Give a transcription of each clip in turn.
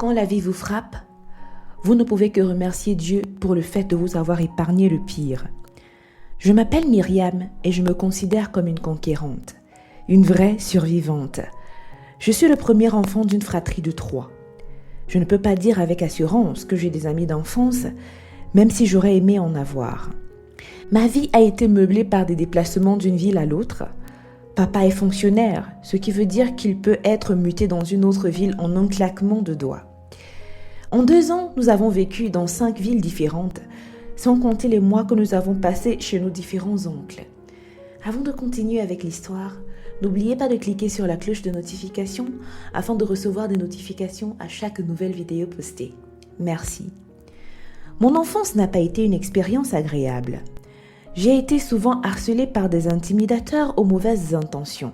Quand la vie vous frappe, vous ne pouvez que remercier Dieu pour le fait de vous avoir épargné le pire. Je m'appelle Myriam et je me considère comme une conquérante, une vraie survivante. Je suis le premier enfant d'une fratrie de 3. Je ne peux pas dire avec assurance que j'ai des amis d'enfance, même si j'aurais aimé en avoir. Ma vie a été meublée par des déplacements d'une ville à l'autre. Papa est fonctionnaire, ce qui veut dire qu'il peut être muté dans une autre ville en un claquement de doigts. En 2 ans, nous avons vécu dans 5 villes différentes, sans compter les mois que nous avons passés chez nos différents oncles. Avant de continuer avec l'histoire, n'oubliez pas de cliquer sur la cloche de notification afin de recevoir des notifications à chaque nouvelle vidéo postée. Merci. Mon enfance n'a pas été une expérience agréable. J'ai été souvent harcelée par des intimidateurs aux mauvaises intentions.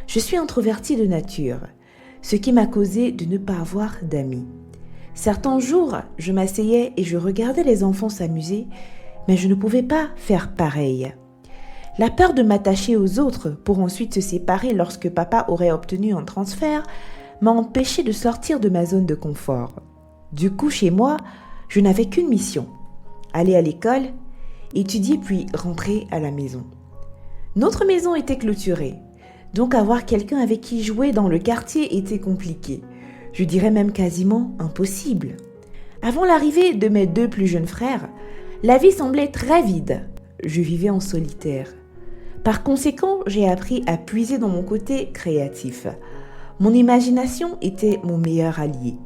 Je suis introvertie de nature, ce qui m'a causé de ne pas avoir d'amis. Certains jours, je m'asseyais et je regardais les enfants s'amuser, mais je ne pouvais pas faire pareil. La peur de m'attacher aux autres pour ensuite se séparer lorsque papa aurait obtenu un transfert m'a empêché de sortir de ma zone de confort. Du coup, chez moi, je n'avais qu'une mission, aller à l'école, étudier puis rentrer à la maison. Notre maison était clôturée, donc avoir quelqu'un avec qui jouer dans le quartier était compliqué. Je dirais même quasiment impossible. Avant l'arrivée de mes 2 plus jeunes frères, la vie semblait très vide. Je vivais en solitaire. Par conséquent, j'ai appris à puiser dans mon côté créatif. Mon imagination était mon meilleur allié.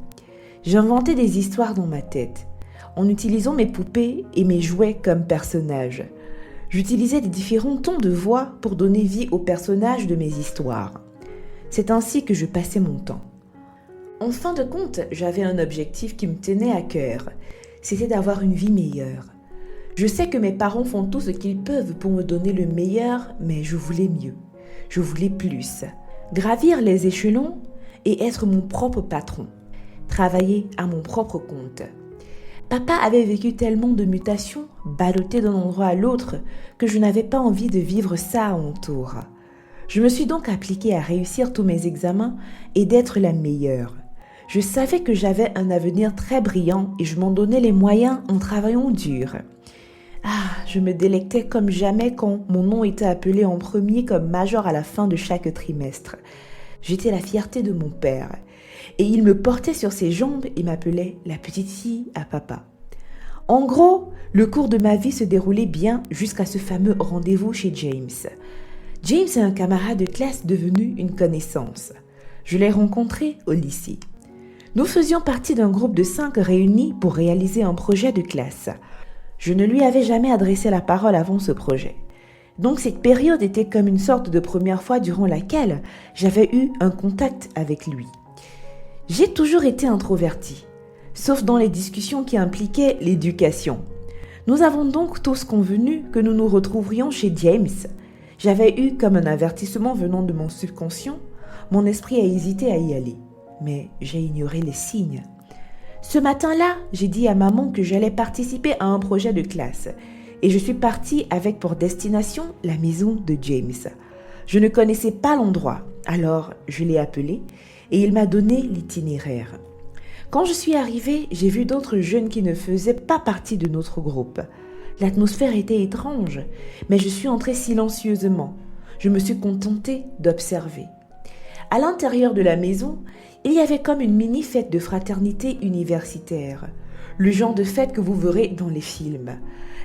J'inventais des histoires dans ma tête, en utilisant mes poupées et mes jouets comme personnages. J'utilisais des différents tons de voix pour donner vie aux personnages de mes histoires. C'est ainsi que je passais mon temps. En fin de compte, j'avais un objectif qui me tenait à cœur. C'était d'avoir une vie meilleure. Je sais que mes parents font tout ce qu'ils peuvent pour me donner le meilleur, mais je voulais mieux. Je voulais plus. Gravir les échelons et être mon propre patron. Travailler à mon propre compte. Papa avait vécu tellement de mutations, ballotté d'un endroit à l'autre, que je n'avais pas envie de vivre ça à mon tour. Je me suis donc appliquée à réussir tous mes examens et d'être la meilleure. Je savais que j'avais un avenir très brillant et je m'en donnais les moyens en travaillant dur. Je me délectais comme jamais quand mon nom était appelé en premier comme major à la fin de chaque trimestre. J'étais la fierté de mon père et il me portait sur ses jambes et m'appelait la petite fille à papa. En gros, le cours de ma vie se déroulait bien jusqu'à ce fameux rendez-vous chez James. James est un camarade de classe devenu une connaissance. Je l'ai rencontré au lycée. Nous faisions partie d'un groupe de 5 réunis pour réaliser un projet de classe. Je ne lui avais jamais adressé la parole avant ce projet. Donc cette période était comme une sorte de première fois durant laquelle j'avais eu un contact avec lui. J'ai toujours été introvertie, sauf dans les discussions qui impliquaient l'éducation. Nous avons donc tous convenu que nous nous retrouverions chez James. J'avais eu comme un avertissement venant de mon subconscient, mon esprit a hésité à y aller. Mais j'ai ignoré les signes. Ce matin-là, j'ai dit à maman que j'allais participer à un projet de classe et je suis partie avec pour destination la maison de James. Je ne connaissais pas l'endroit, alors je l'ai appelé et il m'a donné l'itinéraire. Quand je suis arrivée, j'ai vu d'autres jeunes qui ne faisaient pas partie de notre groupe. L'atmosphère était étrange, mais je suis entrée silencieusement. Je me suis contentée d'observer. À l'intérieur de la maison, il y avait comme une mini-fête de fraternité universitaire, le genre de fête que vous verrez dans les films.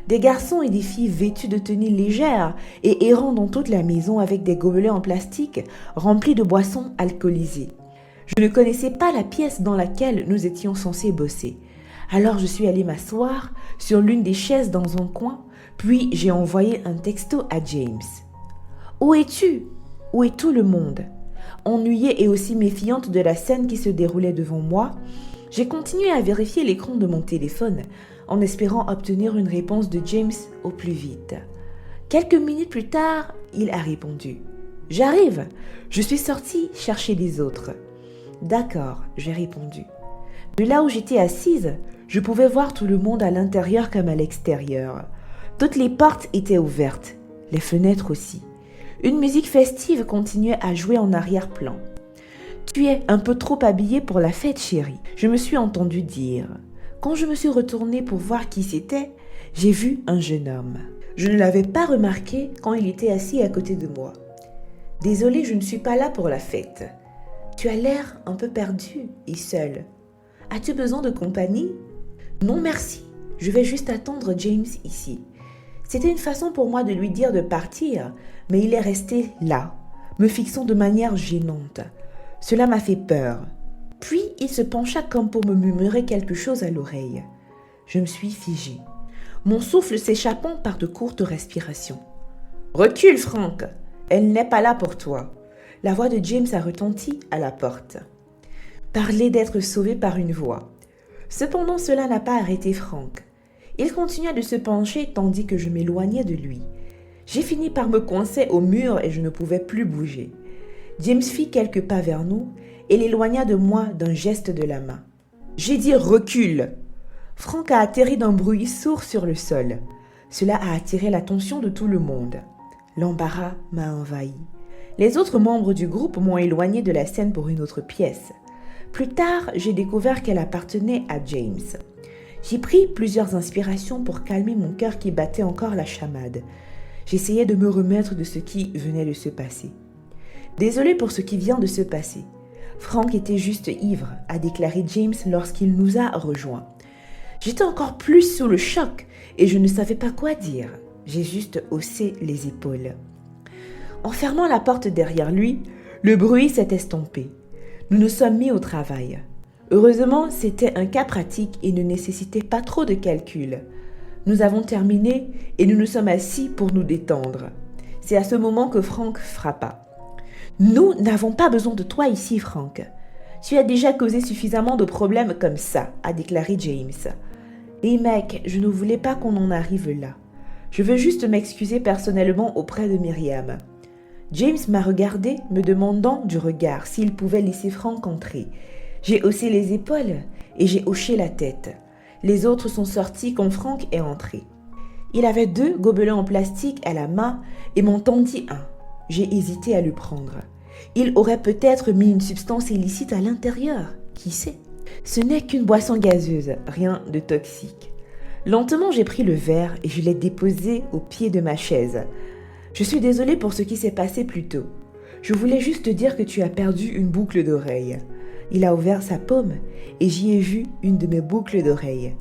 Des garçons et des filles vêtus de tenues légères et errant dans toute la maison avec des gobelets en plastique remplis de boissons alcoolisées. Je ne connaissais pas la pièce dans laquelle nous étions censés bosser. Alors je suis allée m'asseoir sur l'une des chaises dans un coin, puis j'ai envoyé un texto à James. « Où es-tu ? Où est tout le monde ?» Ennuyée et aussi méfiante de la scène qui se déroulait devant moi, j'ai continué à vérifier l'écran de mon téléphone en espérant obtenir une réponse de James au plus vite. Quelques minutes plus tard, il a répondu « J'arrive, je suis sortie chercher les autres. » « D'accord, j'ai répondu. De là où j'étais assise, je pouvais voir tout le monde à l'intérieur comme à l'extérieur. Toutes les portes étaient ouvertes, les fenêtres aussi. Une musique festive continuait à jouer en arrière-plan. Tu es un peu trop habillée pour la fête, chérie, je me suis entendu dire. Quand je me suis retournée pour voir qui c'était, j'ai vu un jeune homme. Je ne l'avais pas remarqué quand il était assis à côté de moi. Désolée, je ne suis pas là pour la fête. Tu as l'air un peu perdu et seul. As-tu besoin de compagnie? Non, merci. Je vais juste attendre James ici. C'était une façon pour moi de lui dire de partir, mais il est resté là, me fixant de manière gênante. Cela m'a fait peur. Puis il se pencha comme pour me murmurer quelque chose à l'oreille. Je me suis figée, mon souffle s'échappant par de courtes respirations. « Recule, Frank, elle n'est pas là pour toi. » La voix de James a retenti à la porte. Parler d'être sauvé par une voix. Cependant, cela n'a pas arrêté Frank. Il continua de se pencher tandis que je m'éloignais de lui. J'ai fini par me coincer au mur et je ne pouvais plus bouger. James fit quelques pas vers nous et l'éloigna de moi d'un geste de la main. J'ai dit « recule !» Frank a atterri d'un bruit sourd sur le sol. Cela a attiré l'attention de tout le monde. L'embarras m'a envahi. Les autres membres du groupe m'ont éloigné de la scène pour une autre pièce. Plus tard, j'ai découvert qu'elle appartenait à James. J'ai pris plusieurs inspirations pour calmer mon cœur qui battait encore la chamade. J'essayais de me remettre de ce qui venait de se passer. Désolé pour ce qui vient de se passer. Frank était juste ivre, a déclaré James lorsqu'il nous a rejoints. J'étais encore plus sous le choc et je ne savais pas quoi dire. J'ai juste haussé les épaules. En fermant la porte derrière lui, le bruit s'est estompé. Nous nous sommes mis au travail. Heureusement, c'était un cas pratique et ne nécessitait pas trop de calcul. Nous avons terminé et nous nous sommes assis pour nous détendre. C'est à ce moment que Frank frappa. « Nous n'avons pas besoin de toi ici, Frank. Tu as déjà causé suffisamment de problèmes comme ça, a déclaré James. Et mec, je ne voulais pas qu'on en arrive là. Je veux juste m'excuser personnellement auprès de Myriam. » James m'a regardé, me demandant du regard s'il pouvait laisser Frank entrer. J'ai haussé les épaules et j'ai hoché la tête. Les autres sont sortis quand Frank est entré. Il avait 2 gobelets en plastique à la main et m'en tendit un. J'ai hésité à le prendre. Il aurait peut-être mis une substance illicite à l'intérieur, qui sait? Ce n'est qu'une boisson gazeuse, rien de toxique. Lentement, j'ai pris le verre et je l'ai déposé au pied de ma chaise. Je suis désolée pour ce qui s'est passé plus tôt. Je voulais juste te dire que tu as perdu une boucle d'oreille. Il a ouvert sa paume et j'y ai vu une de mes boucles d'oreille.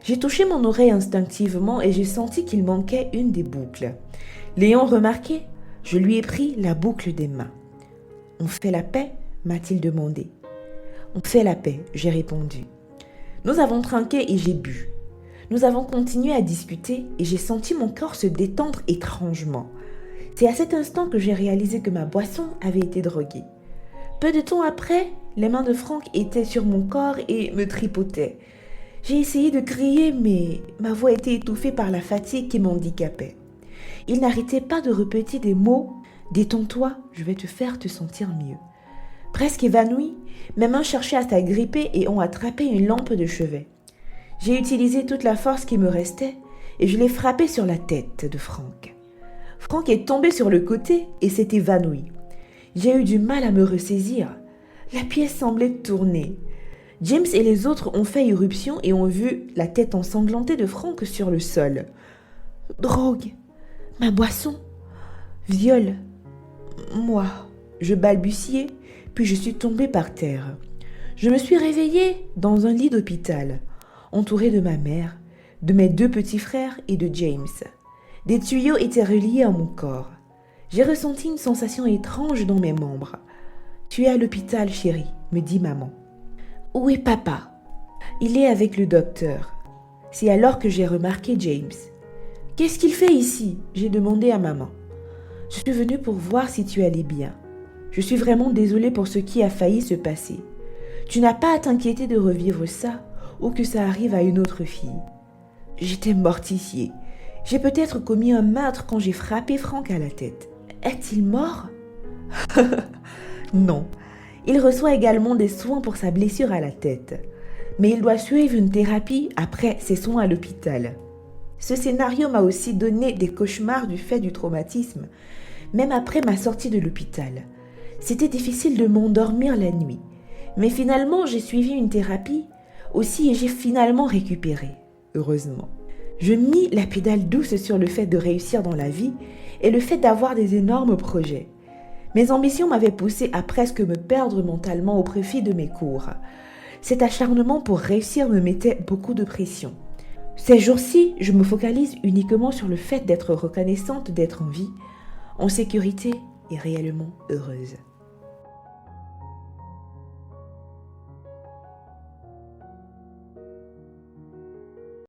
J'ai touché mon oreille instinctivement et j'ai senti qu'il manquait une des boucles. L'ayant remarqué, je lui ai pris la boucle des mains. « On fait la paix ?» m'a-t-il demandé. « On fait la paix », j'ai répondu. Nous avons trinqué et j'ai bu. Nous avons continué à discuter et j'ai senti mon corps se détendre étrangement. C'est à cet instant que j'ai réalisé que ma boisson avait été droguée. Peu de temps après, les mains de Frank étaient sur mon corps et me tripotaient. J'ai essayé de crier, mais ma voix était étouffée par la fatigue qui m'handicapait. Il n'arrêtait pas de répéter des mots « Détends-toi, je vais te faire te sentir mieux ». Presque évanoui, mes mains cherchaient à s'agripper et ont attrapé une lampe de chevet. J'ai utilisé toute la force qui me restait et je l'ai frappé sur la tête de Frank. Frank est tombé sur le côté et s'est évanoui. J'ai eu du mal à me ressaisir. La pièce semblait tourner. James et les autres ont fait irruption et ont vu la tête ensanglantée de Frank sur le sol. Drogue, ma boisson, viol, moi, je balbutiai, puis je suis tombée par terre. Je me suis réveillée dans un lit d'hôpital, entourée de ma mère, de mes 2 petits frères et de James. Des tuyaux étaient reliés à mon corps. J'ai ressenti une sensation étrange dans mes membres. « Tu es à l'hôpital, chérie », me dit maman. « Où est papa ?»« Il est avec le docteur. » C'est alors que j'ai remarqué James. « Qu'est-ce qu'il fait ici ?» j'ai demandé à maman. « Je suis venue pour voir si tu allais bien. Je suis vraiment désolée pour ce qui a failli se passer. Tu n'as pas à t'inquiéter de revivre ça ou que ça arrive à une autre fille. » J'étais mortifiée. J'ai peut-être commis un meurtre quand j'ai frappé Frank à la tête. Est-il mort? Non. Il reçoit également des soins pour sa blessure à la tête. Mais il doit suivre une thérapie après ses soins à l'hôpital. Ce scénario m'a aussi donné des cauchemars du fait du traumatisme, même après ma sortie de l'hôpital. C'était difficile de m'endormir la nuit. Mais finalement, j'ai suivi une thérapie aussi et j'ai finalement récupéré, heureusement. Je mis la pédale douce sur le fait de réussir dans la vie et le fait d'avoir des énormes projets. Mes ambitions m'avaient poussé à presque me perdre mentalement au profit de mes cours. Cet acharnement pour réussir me mettait beaucoup de pression. Ces jours-ci, je me focalise uniquement sur le fait d'être reconnaissante d'être en vie, en sécurité et réellement heureuse.